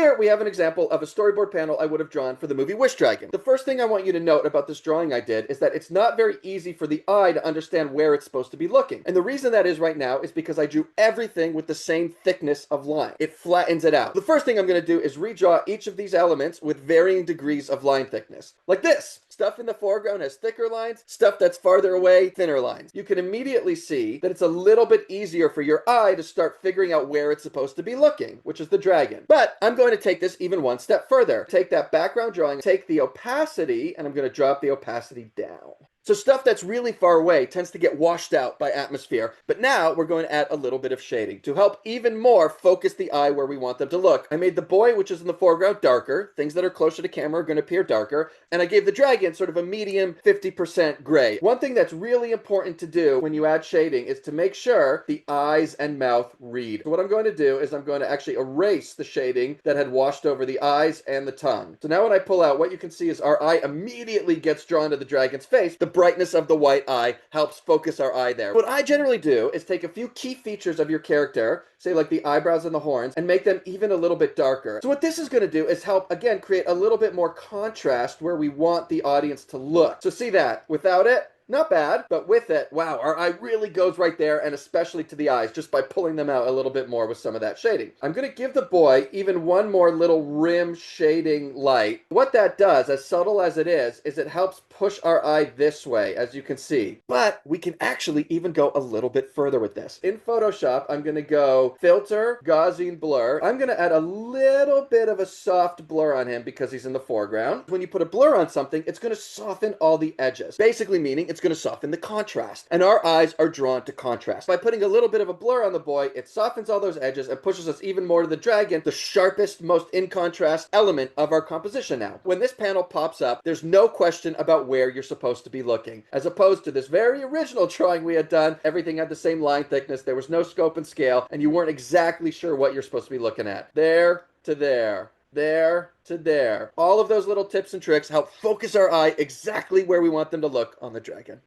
here we have an example of a storyboard panel I would have drawn for the movie Wish Dragon. The first thing I want you to note about this drawing I did is that it's not very easy for the eye to understand where it's supposed to be looking. And the reason that is right now is because I drew everything with the same thickness of line. It flattens it out. The first thing I'm going to do is redraw each of these elements with varying degrees of line thickness. Like this. Stuff in the foreground has thicker lines, stuff that's farther away, thinner lines. You can immediately see that it's a little bit easier for your eye to start figuring out where it's supposed to be looking, which is the dragon. But I'm going to take this even one step further. Take that background drawing, take the opacity, and I'm going to drop the opacity down. So stuff that's really far away tends to get washed out by atmosphere, but now we're going to add a little bit of shading to help even more focus the eye where we want them to look. I made the boy, which is in the foreground, darker. Things that are closer to camera are going to appear darker, and I gave the dragon sort of a medium 50% gray. One thing that's really important to do when you add shading is to make sure the eyes and mouth read. So what I'm going to do is I'm going to actually erase the shading that had washed over the eyes and the tongue. So now when I pull out, what you can see is our eye immediately gets drawn to the dragon's face. The brightness of the white eye helps focus our eye there. What I generally do is take a few key features of your character, say like the eyebrows and the horns, and make them even a little bit darker. So what this is going to do is help, again, create a little bit more contrast where we want the audience to look. So see that? Without it, not bad, but with it, wow, our eye really goes right there, and especially to the eyes, just by pulling them out a little bit more with some of that shading. I'm going to give the boy even one more little rim shading light. What that does, as subtle as it is it helps push our eye this way, as you can see. But we can actually even go a little bit further with this. In Photoshop, I'm going to go Filter, Gaussian Blur. I'm going to add a little bit of a soft blur on him because he's in the foreground. When you put a blur on something, it's going to soften all the edges. Basically meaning it's going to soften the contrast. And our eyes are drawn to contrast. By putting a little bit of a blur on the boy, it softens all those edges and pushes us even more to the dragon, the sharpest, most in contrast element of our composition now. When this panel pops up, there's no question about where you're supposed to be looking. As opposed to this very original drawing we had done, everything had the same line thickness, there was no scope and scale, and you weren't exactly sure what you're supposed to be looking at. There to there. There to there. All of those little tips and tricks help focus our eye exactly where we want them to look on the dragon.